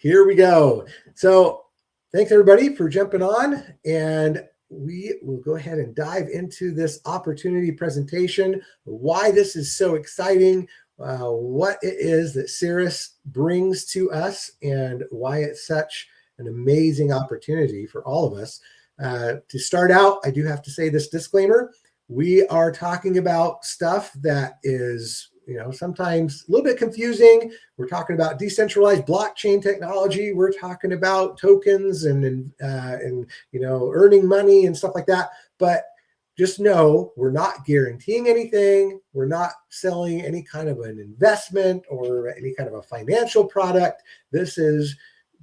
Here we go. So thanks everybody for jumping on, and we will go ahead and dive into this opportunity presentation, why this is so exciting, what it is that Cirrus brings to us, and why it's such an amazing opportunity for all of us. To start out, I do have to say this disclaimer. We are talking about stuff that is, sometimes a little bit confusing. We're talking about decentralized blockchain technology. We're talking about tokens and earning money and stuff like that. But just know we're not guaranteeing anything. We're not selling any kind of an investment or any kind of a financial product. This is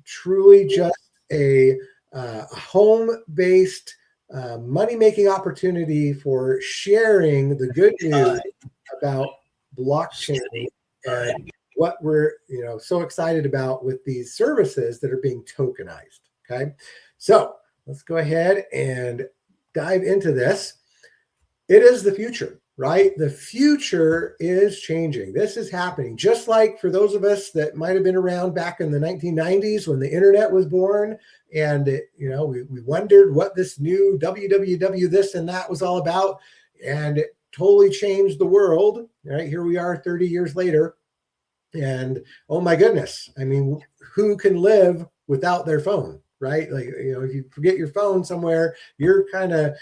truly just a home-based money-making opportunity for sharing the good news about blockchain and what we're so excited about with these services that are being tokenized. Okay, so let's go ahead and dive into this. It is the future, right? The future is changing. This is happening. Just like for those of us that might have been around back in the 1990s when the internet was born, and we wondered what this new www this and that was all about, and it totally changed the world. Right, here we are 30 years later, and oh my goodness, I mean, who can live without their phone? Right? Like, if you forget your phone somewhere, you're kind of,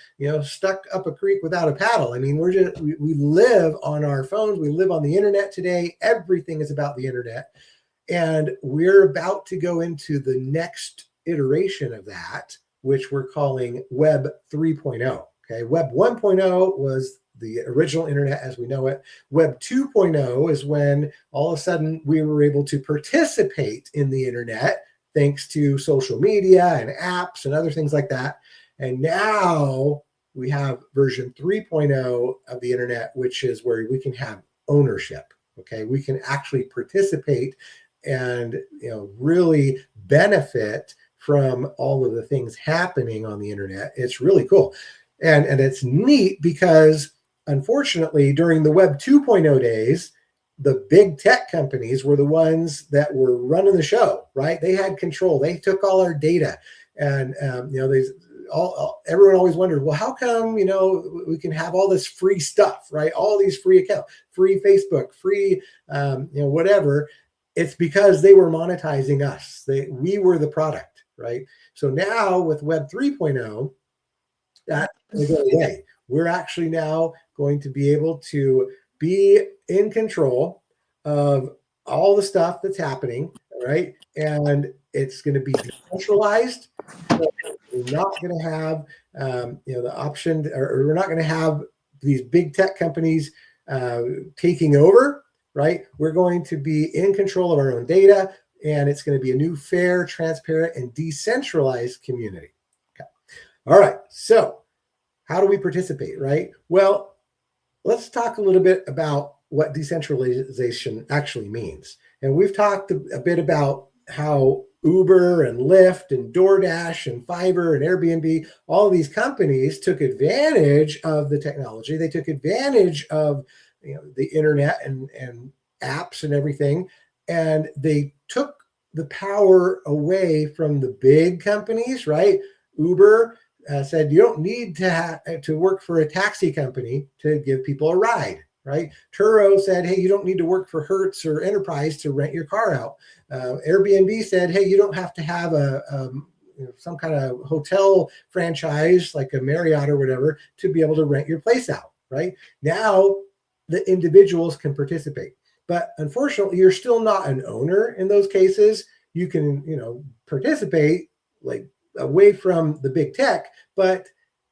stuck up a creek without a paddle. I mean, we live on our phones. We live on the internet today. Everything is about the internet. And we're about to go into the next iteration of that, which we're calling Web 3.0. Okay. Web 1.0 was the original internet as we know it. Web 2.0 is when all of a sudden we were able to participate in the internet thanks to social media and apps and other things like that. And now we have version 3.0 of the internet, which is where we can have ownership. Okay, we can actually participate and really benefit from all of the things happening on the internet. It's really cool. And it's neat because unfortunately during the Web 2.0 days, the big tech companies were the ones that were running the show, right? They had control. They took all our data, and everyone always wondered, well, how come we can have all this free stuff, right? All these free accounts, free Facebook, free whatever. It's because they were monetizing us. We were the product, right? So now with Web 3.0, that's going to go away. We're actually now going to be able to be in control of all the stuff that's happening, right? And it's going to be decentralized. So we're not going to have, the option, or we're not going to have these big tech companies taking over, right? We're going to be in control of our own data, and it's going to be a new, fair, transparent, and decentralized community. Okay. All right. So how do we participate, right? Well, let's talk a little bit about what decentralization actually means. And we've talked a bit about how Uber and Lyft and DoorDash and Fiverr and Airbnb, all of these companies took advantage of the technology. They took advantage of the internet and apps and everything, and they took the power away from the big companies, right? Uber said you don't need to work for a taxi company to give people a ride, right? Turo said, hey, you don't need to work for Hertz or Enterprise to rent your car out. Airbnb said, hey, you don't have to have some kind of hotel franchise like a Marriott or whatever to be able to rent your place out, right? Now the individuals can participate, but unfortunately, you're still not an owner in those cases. You can, participate like away from the big tech, but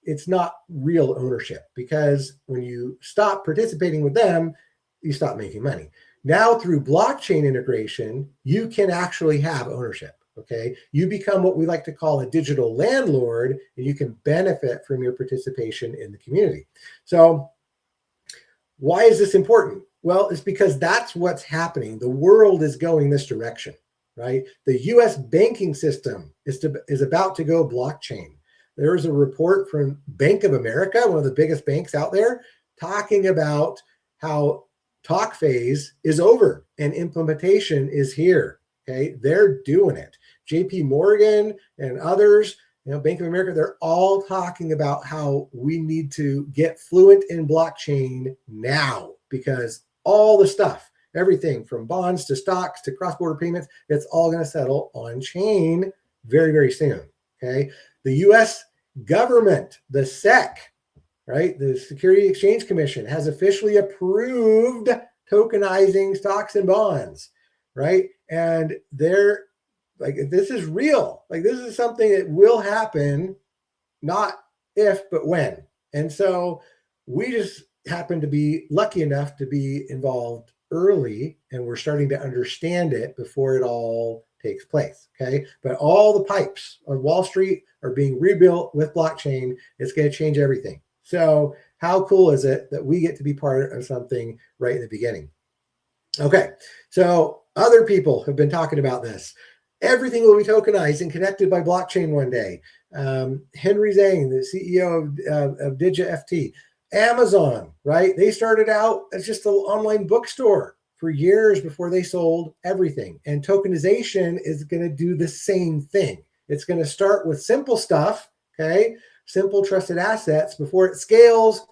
it's not real ownership, because when you stop participating with them, you stop making money. Now through blockchain integration, you can actually have ownership. Okay, you become what we like to call a digital landlord, and you can benefit from your participation in the community. So why is this important? Well, it's because that's what's happening. The world is going this direction, right? The US banking system is about to go blockchain. There's a report from Bank of America, one of the biggest banks out there, talking about how talk phase is over and implementation is here. Okay, they're doing it. JP Morgan and others, Bank of America, they're all talking about how we need to get fluent in blockchain now, because all the stuff, everything from bonds to stocks to cross-border payments, it's all going to settle on chain very, very soon. Okay, the US government, the SEC, right, the Security Exchange Commission, has officially approved tokenizing stocks and bonds, right? And they're like, this is real. Like, this is something that will happen, not if, but when. And so we just happen to be lucky enough to be involved early, and we're starting to understand it before it all takes place. Okay. But all the pipes of Wall Street are being rebuilt with blockchain. It's going to change everything. So how cool is it that we get to be part of something right in the beginning? Okay. So other people have been talking about this. Everything will be tokenized and connected by blockchain one day. Henry Zhang, the CEO of DigiFT, Amazon, right? They started out as just an online bookstore for years before they sold everything. And tokenization is going to do the same thing. It's going to start with simple stuff, okay? Simple trusted assets before it scales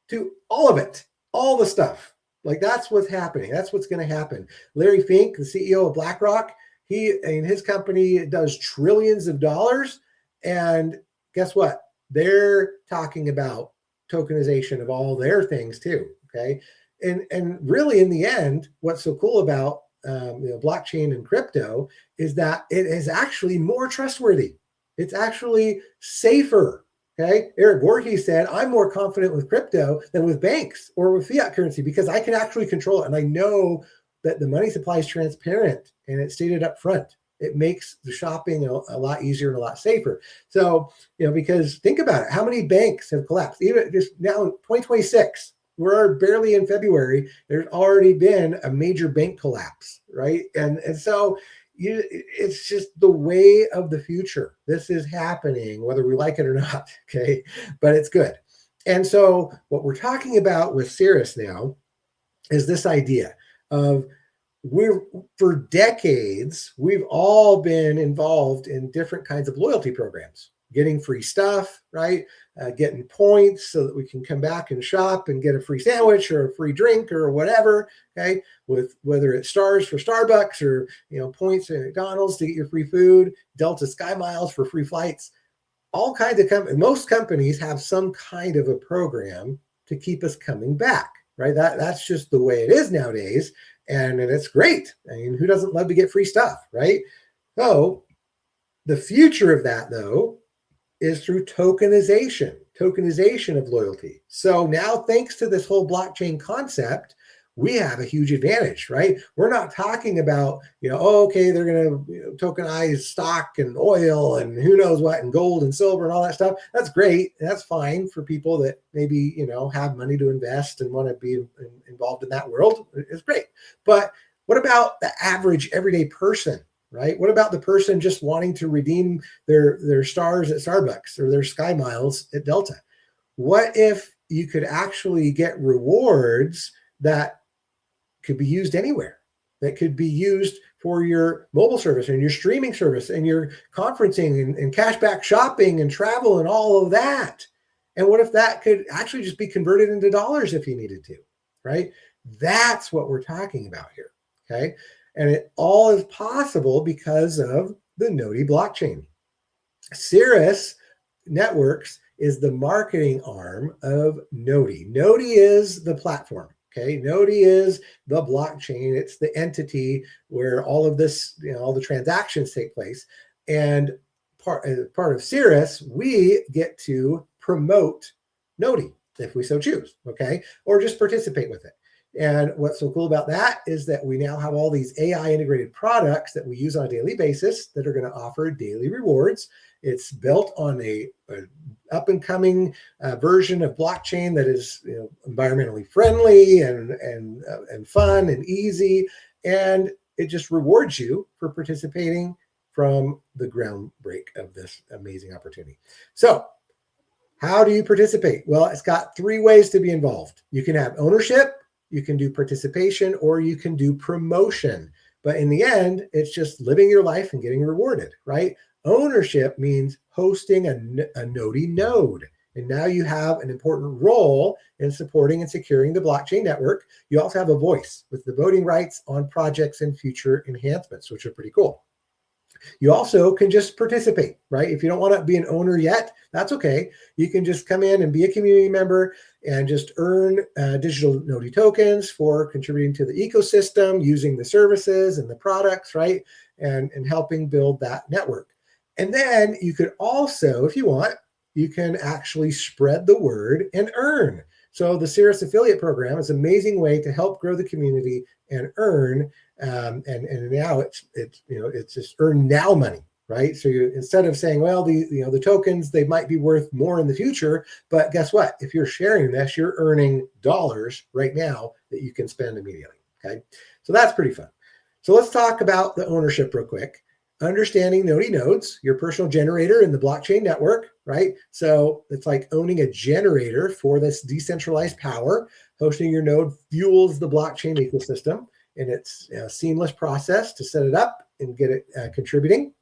to all of it, all the stuff. Like, that's what's happening. That's what's going to happen. Larry Fink, the CEO of BlackRock, his company does trillions of dollars. And guess what? They're talking about tokenization of all their things too. Okay. And really, in the end, what's so cool about blockchain and crypto is that it is actually more trustworthy. It's actually safer. Okay. Eric Voorhees said, I'm more confident with crypto than with banks or with fiat currency, because I can actually control it. And I know that the money supply is transparent and it's stated up front. It makes the shopping a lot easier and a lot safer. So, because think about it, how many banks have collapsed? Even just now, 2026, we're barely in February. There's already been a major bank collapse, right? And so it's just the way of the future. This is happening, whether we like it or not, okay? But it's good. And so what we're talking about with Cirrus now is this idea of, for decades, we've all been involved in different kinds of loyalty programs, getting free stuff, right? Getting points so that we can come back and shop and get a free sandwich or a free drink or whatever, okay? With whether it's stars for Starbucks or, points at McDonald's to get your free food, Delta Sky Miles for free flights, all kinds of most companies have some kind of a program to keep us coming back, right? That's just the way it is nowadays. And it's great. I mean, who doesn't love to get free stuff, right? So the future of that, though, is through tokenization of loyalty. So now, thanks to this whole blockchain concept, we have a huge advantage, right? We're not talking about, okay, they're going to tokenize stock and oil and who knows what, and gold and silver and all that stuff. That's great. That's fine for people that maybe, have money to invest and want to be involved in that world. It's great. But what about the average everyday person, right? What about the person just wanting to redeem their stars at Starbucks or their Sky Miles at Delta? What if you could actually get rewards that could be used anywhere, that could be used for your mobile service and your streaming service and your conferencing and cashback shopping and travel and all of that? And what if that could actually just be converted into dollars if you needed to, right? That's what we're talking about here, okay? And it all is possible because of the Noti blockchain. Cirrus Networks is the marketing arm of Noti. Noti is the platform. Okay, Noti is the blockchain. It's the entity where all of this, all the transactions take place. And part of Cirrus, we get to promote Noti if we so choose, okay, or just participate with it. And what's so cool about that is that we now have all these AI integrated products that we use on a daily basis that are going to offer daily rewards. It's built on a up and coming version of blockchain that is environmentally friendly and fun and easy, and it just rewards you for participating from the ground break of this amazing opportunity. So how do you participate? Well, it's got three ways to be involved. You can have ownership, you can do participation, or you can do promotion. But in the end, it's just living your life and getting rewarded, right? Ownership means hosting a Nodi node. And now you have an important role in supporting and securing the blockchain network. You also have a voice with the voting rights on projects and future enhancements, which are pretty cool. You also can just participate, right? If you don't want to be an owner yet, that's okay. You can just come in and be a community member and just earn digital Nodi tokens for contributing to the ecosystem, using the services and the products, right? And helping build that network. And then you could also, if you want, you can actually spread the word and earn. So the Cirrus affiliate program is an amazing way to help grow the community and earn. And now it's just earn now money, right? So instead of saying, well, the tokens, they might be worth more in the future, but guess what? If you're sharing this, you're earning dollars right now that you can spend immediately. Okay, so that's pretty fun. So let's talk about the ownership real quick. Understanding Nodi nodes, your personal generator in the blockchain network, right? So it's like owning a generator for this decentralized power. Hosting your node fuels the blockchain ecosystem, and it's a seamless process to set it up and get it contributing.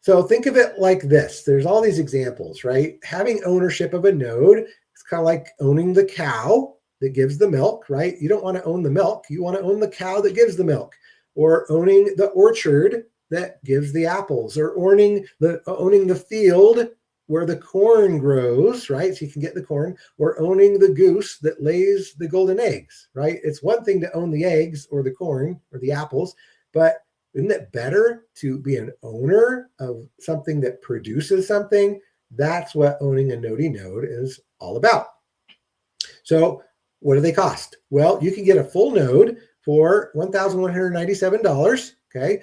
So think of it like this. There's all these examples, right? Having ownership of a node is kind of like owning the cow that gives the milk, right? You don't want to own the milk. You want to own the cow that gives the milk, or owning the orchard that gives the apples, or owning the field where the corn grows, right? So you can get the corn, or owning the goose that lays the golden eggs, right? It's one thing to own the eggs or the corn or the apples, but isn't it better to be an owner of something that produces something? That's what owning a Nodi node is all about. So what do they cost? Well, you can get a full node for $1,197, okay?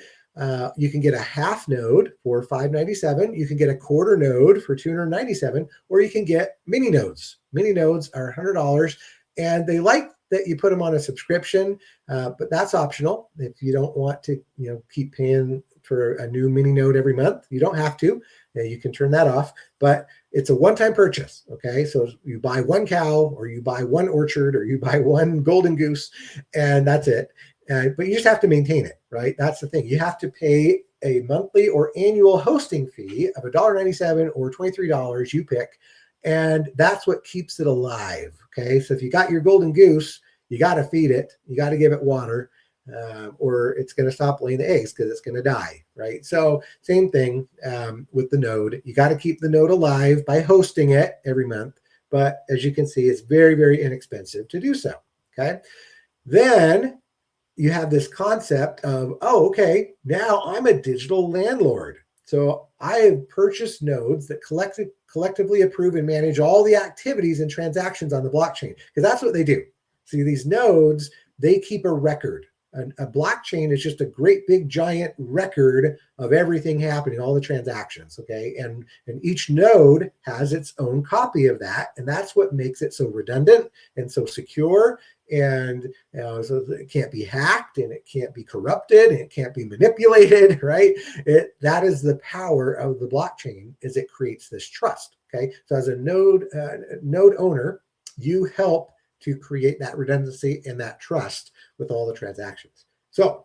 You can get a half node for $597. You can get a quarter node for $297, or you can get mini nodes. Mini nodes are $100, and they like that you put them on a subscription, but that's optional. If you don't want to, keep paying for a new mini node every month, you don't have to. You can turn that off, but it's a one-time purchase. Okay, so you buy one cow, or you buy one orchard, or you buy one golden goose, and that's it. But you just have to maintain it, right? That's the thing. You have to pay a monthly or annual hosting fee of $1.97 or $23, you pick, and that's what keeps it alive. Okay, so if you got your golden goose, you got to feed it, you got to give it water, or it's going to stop laying the eggs because it's going to die, right? So same thing with the node. You got to keep the node alive by hosting it every month, but as you can see, it's very, very inexpensive to do so. Okay, then you have this concept of, oh, okay, now I'm a digital landlord. So I have purchased nodes that collectively approve and manage all the activities and transactions on the blockchain, because that's what they do. See, these nodes, they keep a record. A blockchain is just a great big giant record of everything happening, all the transactions, okay? And each node has its own copy of that, and that's what makes it so redundant and so secure, and so it can't be hacked, and it can't be corrupted, and it can't be manipulated, right? That is the power of the blockchain, is it creates this trust, okay? So as a node owner, you help to create that redundancy and that trust with all the transactions. So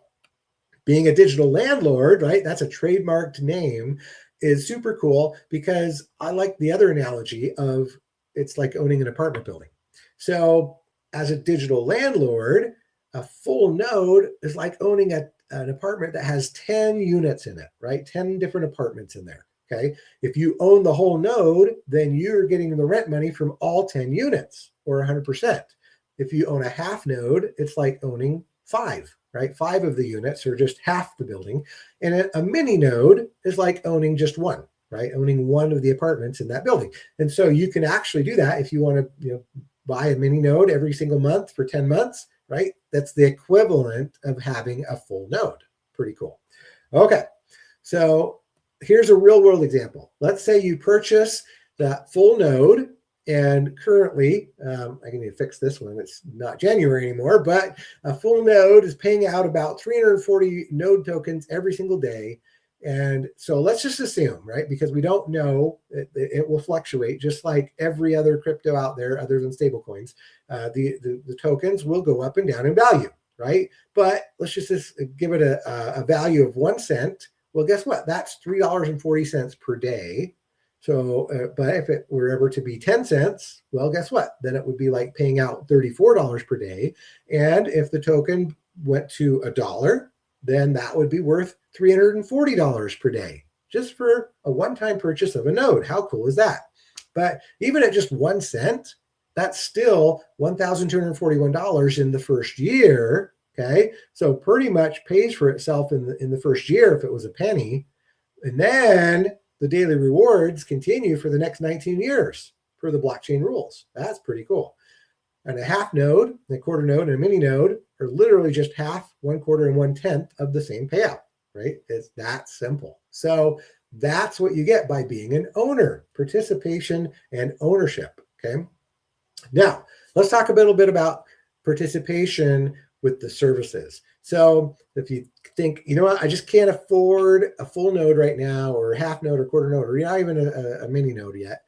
being a digital landlord, right, that's a trademarked name, is super cool, because I like the other analogy of it's like owning an apartment building. So as a digital landlord, a full node is like owning an apartment that has 10 units in it, right? 10 different apartments in there. Okay. If you own the whole node, then you're getting the rent money from all 10 units, or 100%. If you own a half node, it's like owning 5, right? 5 of the units, or just half the building. And a mini node is like owning just 1, right? Owning 1 of the apartments in that building. And so you can actually do that if you want to, buy a mini node every single month for 10 months, right? That's the equivalent of having a full node. Pretty cool. Okay. So here's a real world example. Let's say you purchase that full node, and currently, I need to fix this one. It's not January anymore, but a full node is paying out about 340 node tokens every single day. And so let's just assume, right, because we don't know, it will fluctuate just like every other crypto out there other than stablecoins. The tokens will go up and down in value. right? But let's just give it a value of 1 cent. Well, guess what? That's $3.40 per day. So, but if it were ever to be 10 cents, well, guess what? Then it would be like paying out $34 per day. And if the token went to $1, then that would be worth $340 per day, just for a one-time purchase of a node. How cool is that? But even at just 1 cent, that's still $1,241 in the first year. Okay, so pretty much pays for itself in the first year if it was a penny, and then the daily rewards continue for the next 19 years per the blockchain rules. That's pretty cool. And a half node, a quarter node, and a mini node are literally just half, 1/4, and 1/10 of the same payout, right? It's that simple. So that's what you get by being an owner: participation and ownership. Okay. Now let's talk a little bit about participation with the services. So if you think, you know what, I just can't afford a full node right now, or a half node, or quarter node, or not even a mini node yet.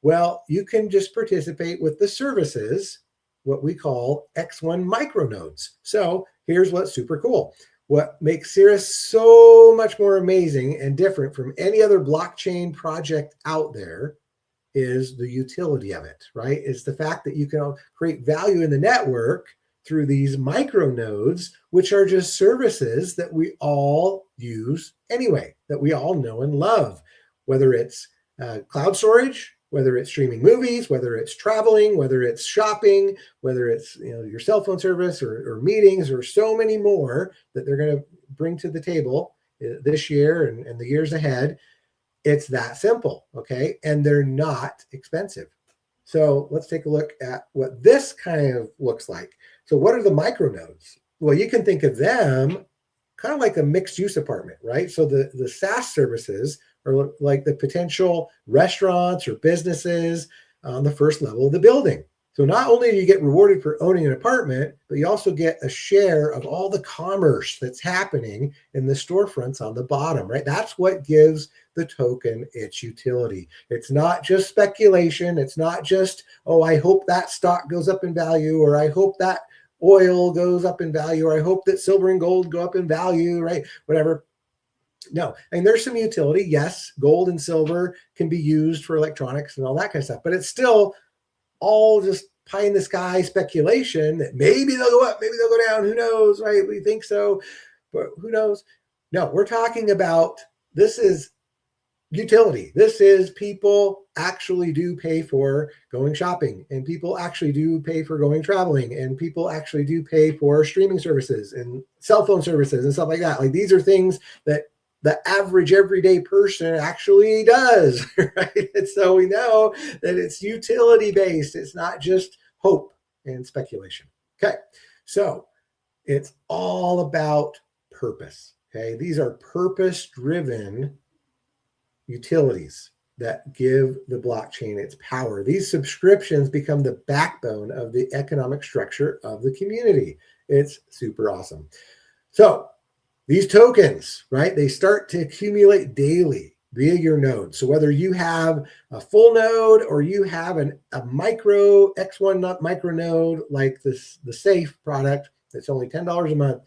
Well, you can just participate with the services, what we call X1 micronodes. So here's what's super cool. What makes Cirrus so much more amazing and different from any other blockchain project out there is the utility of it, right? It's the fact that you can create value in the network through these micronodes, which are just services that we all use anyway, that we all know and love, whether it's cloud storage, whether it's streaming movies, whether it's traveling, whether it's shopping, whether it's your cell phone service or meetings, or so many more that they're going to bring to the table this year and the years ahead. It's that simple, okay? And they're not expensive. So let's take a look at what this kind of looks like. So what are the micronodes? Well, you can think of them kind of like a mixed use apartment, right? So the SaaS services are like the potential restaurants or businesses on the first level of the building. So not only do you get rewarded for owning an apartment, but you also get a share of all the commerce that's happening in the storefronts on the bottom, right? That's what gives the token its utility. It's not just speculation. It's not just, oh, I hope that stock goes up in value, or I hope that oil goes up in value, or I hope that silver and gold go up in value, right? Whatever. No, and there's some utility. Yes, gold and silver can be used for electronics and all that kind of stuff, but it's still all just pie in the sky speculation that maybe they'll go up, maybe they'll go down. Who knows, right? We think so, but who knows? No, we're talking about, this is utility. This is people actually do pay for going shopping, and people actually do pay for going traveling, and people actually do pay for streaming services and cell phone services and stuff like that. Like, these are things that the average everyday person actually does, right? And so we know that it's utility based. It's not just hope and speculation. Okay, so it's all about purpose. Okay, these are purpose driven utilities that give the blockchain its power. These subscriptions become the backbone of the economic structure of the community. It's super awesome. So these tokens, right, they start to accumulate daily via your node. So whether you have a full node or you have a micro X1 micro node like the Safe product that's only $10 a month,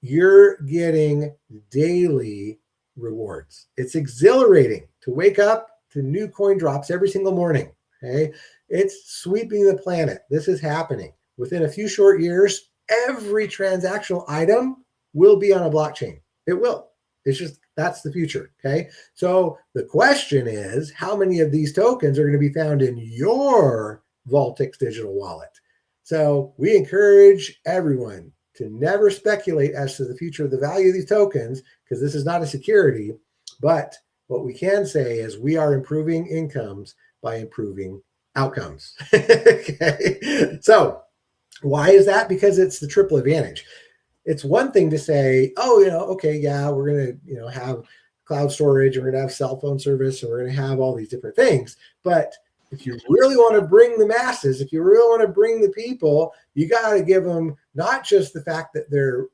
you're getting daily rewards. It's exhilarating to wake up to new coin drops every single morning. Okay, it's sweeping the planet. This is happening within a few short years. Every transactional item will be on a blockchain. It will. It's just, that's the future. Okay, so the question is, how many of these tokens are going to be found in your Vaultix digital wallet? So we encourage everyone to never speculate as to the future of the value of these tokens, because this is not a security. But what we can say is we are improving incomes by improving outcomes. Okay, so why is that? Because it's the triple advantage. It's one thing to say, oh, okay, yeah, we're going to, have cloud storage, we're going to have cell phone service, and we're going to have all these different things. But if you really want to bring the masses, if you really want to bring the people, you got to give them not just the fact that they're,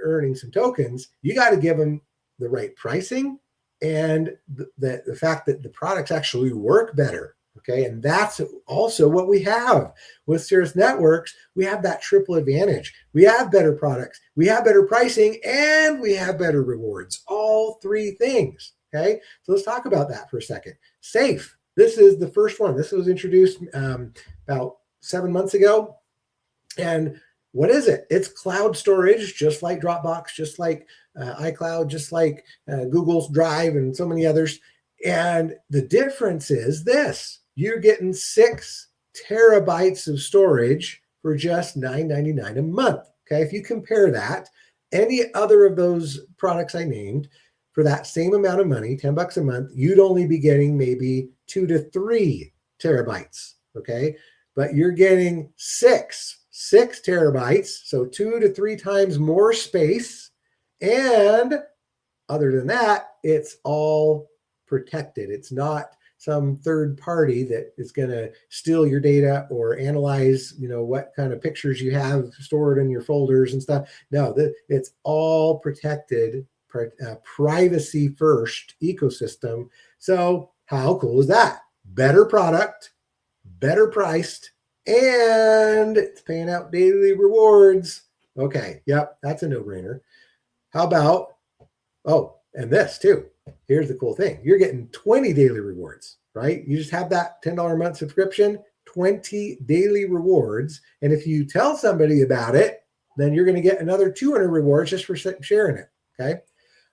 earning some tokens, you got to give them the right pricing and the fact that the products actually work better. Okay, and that's also what we have with Cirrus Networks. We have that triple advantage. We have better products, we have better pricing, and we have better rewards. All three things. Okay, so let's talk about that for a second. Safe. This is the first one. This was introduced about 7 months ago. And what is it? It's cloud storage, just like Dropbox, just like iCloud, just like Google's Drive, and so many others. And the difference is this: you're getting 6 terabytes of storage for just $9.99 a month. Okay, if you compare that, any other of those products I named, for that same amount of money, $10 a month, you'd only be getting maybe 2 to 3 terabytes. Okay, but you're getting 6 terabytes, so 2 to 3 times more space. And other than that, it's all protected. It's not some third party that is going to steal your data or analyze, what kind of pictures you have stored in your folders and stuff. No, it's all protected, privacy first ecosystem. So how cool is that? Better product, better priced, and it's paying out daily rewards. Okay, yep, that's a no-brainer. How about, and this too. Here's the cool thing. You're getting 20 daily rewards, right? You just have that $10 a month subscription, 20 daily rewards. And if you tell somebody about it, then you're going to get another 200 rewards just for sharing it, okay?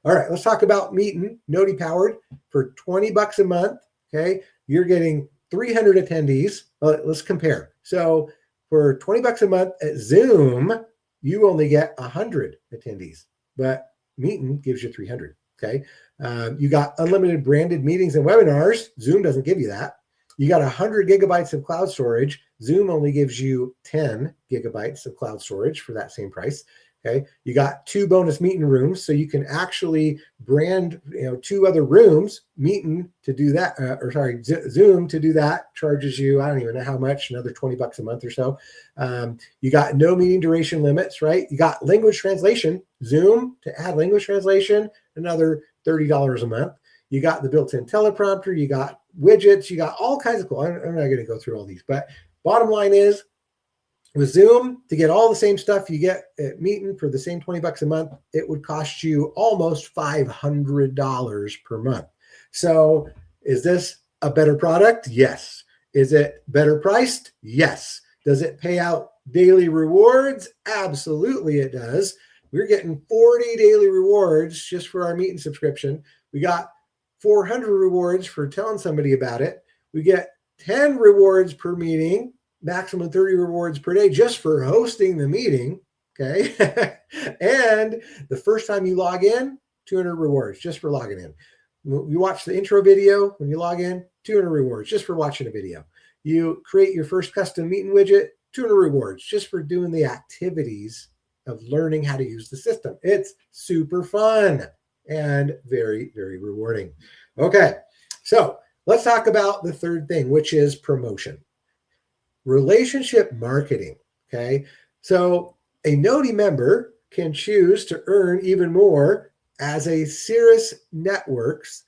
All right, let's talk about Meetin, Noti powered for $20 a month, okay? You're getting 300 attendees. Let's compare. So for $20 a month at Zoom, you only get 100 attendees, but Meetin gives you 300. Okay. You got unlimited branded meetings and webinars. Zoom doesn't give you that. You got 100 gigabytes of cloud storage. Zoom only gives you 10 gigabytes of cloud storage for that same price. Okay. You got 2 bonus meeting rooms. So you can actually brand, 2 other rooms. Meetin to do that, Zoom to do that charges you, I don't even know how much, another $20 a month or so. You got no meeting duration limits, right? You got language translation. Zoom to add language translation, another $30 a month. You got the built-in teleprompter. You got widgets. You got all kinds of cool. I'm not going to go through all these, but bottom line is, with Zoom, to get all the same stuff you get at Meetin for the same $20 a month, it would cost you almost $500 per month. So is this a better product? Yes. Is it better priced? Yes. Does it pay out daily rewards? Absolutely it does. We're getting 40 daily rewards just for our Meetin subscription. We got 400 rewards for telling somebody about it. We get 10 rewards per meeting, maximum 30 rewards per day just for hosting the meeting. Okay. And the first time you log in, 200 rewards just for logging in. You watch the intro video when you log in, 200 rewards just for watching a video. You create your first custom Meetin widget, 200 rewards just for doing the activities of learning how to use the system. It's super fun and very, very rewarding. Okay, so let's talk about the third thing, which is promotion. Relationship marketing, okay? So a Noti member can choose to earn even more as a Cirrus Networks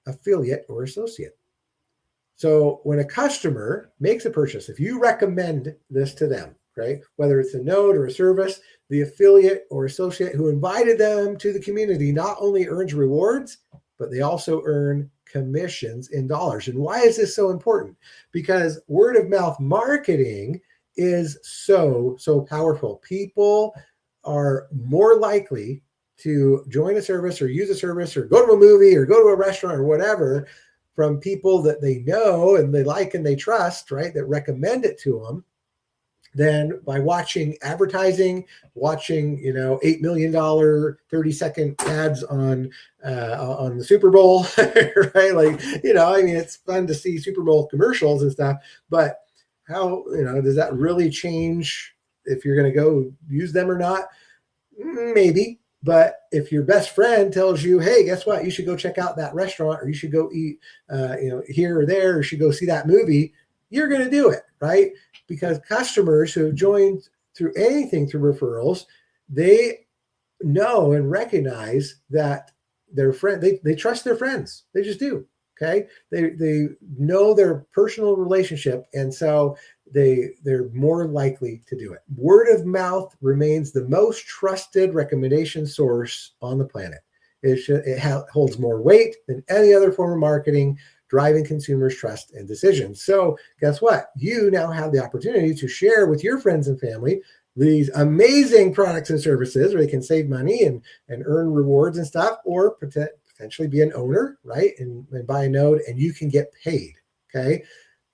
affiliate or associate. So when a customer makes a purchase, if you recommend this to them, right, whether it's a node or a service, the affiliate or associate who invited them to the community not only earns rewards, but they also earn commissions in dollars. And why is this so important? Because word of mouth marketing is so powerful. People are more likely to join a service or use a service or go to a movie or go to a restaurant or whatever from people that they know and they like and they trust, right, that recommend it to them, than by watching advertising, watching, $8 million 30-second ads on the Super Bowl, right? Like, it's fun to see Super Bowl commercials and stuff, but how, does that really change if you're going to go use them or not? Maybe. But if your best friend tells you, hey, guess what? You should go check out that restaurant, or you should go eat, here or there, or you should go see that movie, you're going to do it, right? Because customers who have joined through anything through referrals, they know and recognize that their friend, they trust their friends. They just do. Okay. They know their personal relationship. And so they're more likely to do it. Word of mouth remains the most trusted recommendation source on the planet. It holds more weight than any other form of marketing, driving consumers' trust and decisions. So guess what? You now have the opportunity to share with your friends and family these amazing products and services where they can save money and earn rewards and stuff, or potentially be an owner, right? And buy a node, and you can get paid. Okay.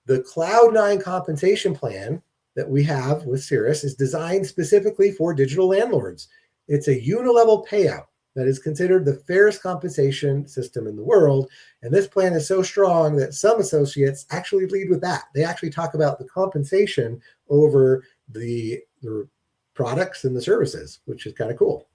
The Cloud9 compensation plan that we have with Cirrus is designed specifically for digital landlords. It's a unilevel payout that is considered the fairest compensation system in the world. And this plan is so strong that some associates actually lead with that. They actually talk about the compensation over the products and the services, which is kind of cool.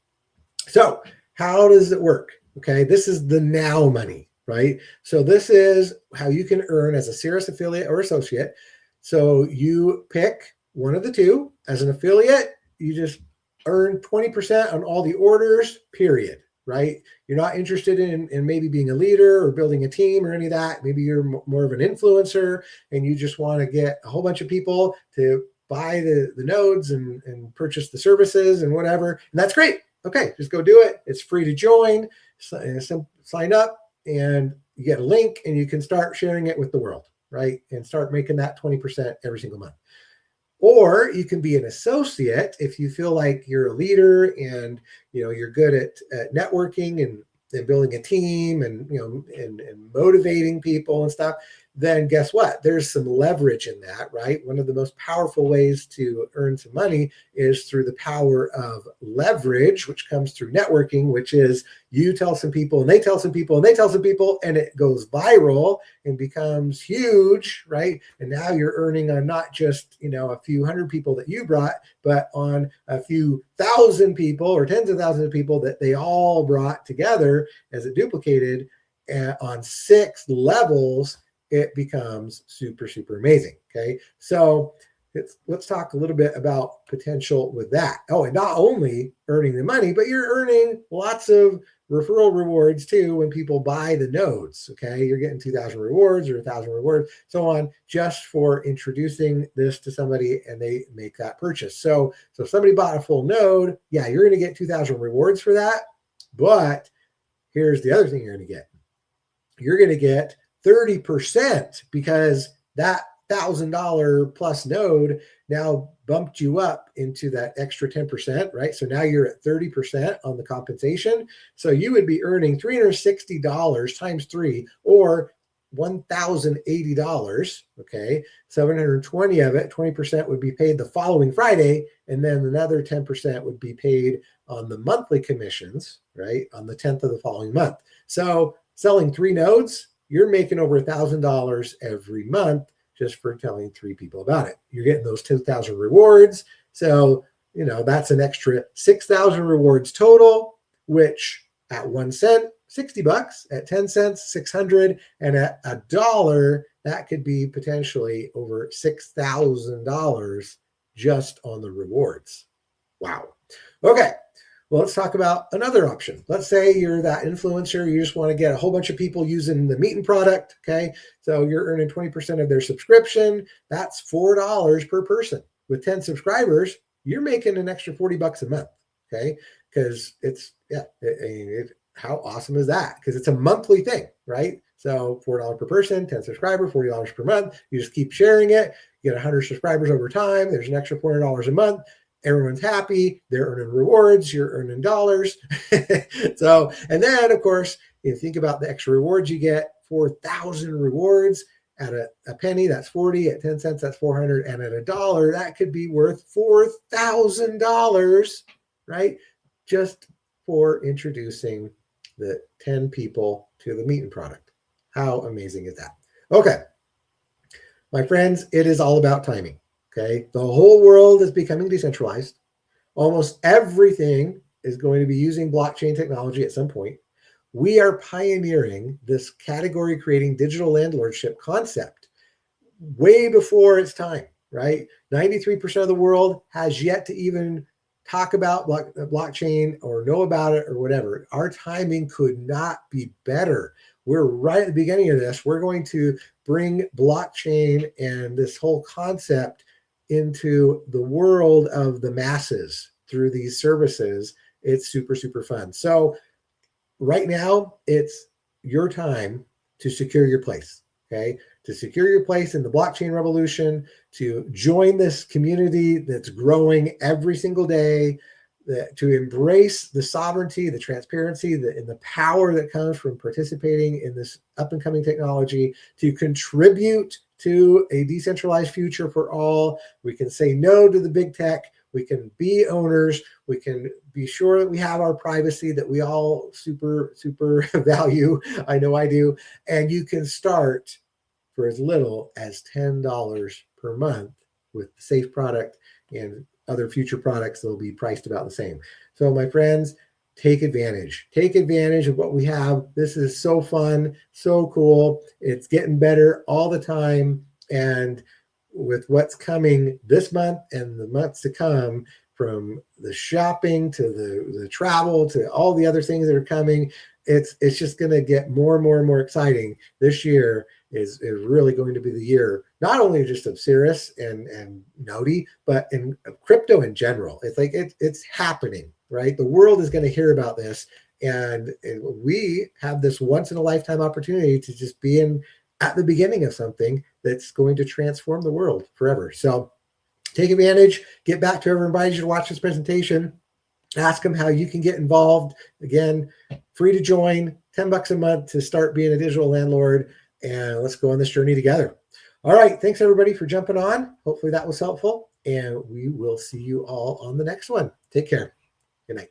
So how does it work? Okay, this is the now money, right? So this is how you can earn as a Cirrus affiliate or associate. So you pick one of the two. As an affiliate, you just earn 20% on all the orders, period, right? You're not interested in maybe being a leader or building a team or any of that. Maybe you're more of an influencer and you just want to get a whole bunch of people to buy the nodes and purchase the services and whatever. And that's great. Okay, just go do it. It's free to join, sign up, and you get a link and you can start sharing it with the world, right? And start making that 20% every single month. Or you can be an associate if you feel like you're a leader and you're good at networking and building a team and and motivating people and stuff. Then guess what? There's some leverage in that, right? One of the most powerful ways to earn some money is through the power of leverage, which comes through networking, which is you tell some people and they tell some people and they tell some people, and it goes viral and becomes huge, right? And now you're earning on not just, a few hundred people that you brought, but on a few thousand people or tens of thousands of people that they all brought together as it duplicated on 6 levels. It becomes super, super amazing. Okay. So let's talk a little bit about potential with that. Oh, and not only earning the money, but you're earning lots of referral rewards too when people buy the nodes. Okay. You're getting 2,000 rewards or 1,000 rewards, so on, just for introducing this to somebody and they make that purchase. So if somebody bought a full node, yeah, you're going to get 2,000 rewards for that. But here's the other thing you're going to get. You're going to get 30% because that $1,000 plus node now bumped you up into that extra 10%, right? So now you're at 30% on the compensation. So you would be earning $360 times 3, or $1,080. Okay. 720 of it, 20% would be paid the following Friday. And then another 10% would be paid on the monthly commissions, right? On the 10th of the following month. So selling 3 nodes, you're making over $1,000 every month just for telling 3 people about it. You're getting those 2,000 rewards. So, that's an extra 6,000 rewards total, which at 1 cent, $60, at 10 cents, 600, and at $1, that could be potentially over $6,000 just on the rewards. Wow. Okay. Well, let's talk about another option. Let's say you're that influencer. You just want to get a whole bunch of people using the Meetin product. Okay. So you're earning 20% of their subscription. That's $4 per person. With 10 subscribers, you're making an extra $40 a month. Okay. Because how awesome is that? Because it's a monthly thing, right? So $4 per person, 10 subscribers, $40 per month. You just keep sharing it. You get 100 subscribers over time. There's an extra $400 a month. Everyone's happy. They're earning rewards. You're earning dollars. So, and then of course, you think about the extra rewards you get. 4,000 rewards at a penny, that's 40. At 10 cents, that's 400. And at $1, that could be worth $4,000, right? Just for introducing the 10 people to the Meetin product. How amazing is that? Okay. My friends, it is all about timing. Okay. The whole world is becoming decentralized. Almost everything is going to be using blockchain technology at some point. We are pioneering this category creating digital landlordship concept way before its time, right? 93% of the world has yet to even talk about blockchain or know about it or whatever. Our timing could not be better. we're right at the beginning of this. We're going to bring blockchain and this whole concept into the world of the masses through these services. It's super, super fun. So right now, it's your time to secure your place, okay? To secure your place in the blockchain revolution, to join this community that's growing every single day, to embrace the sovereignty, the transparency, and the power that comes from participating in this up and coming technology, to contribute to a decentralized future for all. We can say no to the big tech. We can be owners. We can be sure that we have our privacy that we all super, super value. I know I do. And you can start for as little as $10 per month with the safe product, and other future products that will be priced about the same. So my friends, take advantage. Take advantage of what we have. This is so fun, so cool. It's getting better all the time. And with what's coming this month and the months to come, from the shopping to the travel to all the other things that are coming, it's just going to get more and more and more exciting. This year is really going to be the year, not only just of Cirrus and Nodi, but in crypto in general. It's like it's happening, right? The world is going to hear about this, and we have this once in a lifetime opportunity to just be at the beginning of something that's going to transform the world forever. So take advantage. Get back to whoever invited you to watch this presentation. Ask them how you can get involved. Again, free to join, $10 a month to start being a digital landlord. And let's go on this journey together. All right. Thanks, everybody, for jumping on. Hopefully that was helpful. And we will see you all on the next one. Take care. Good night.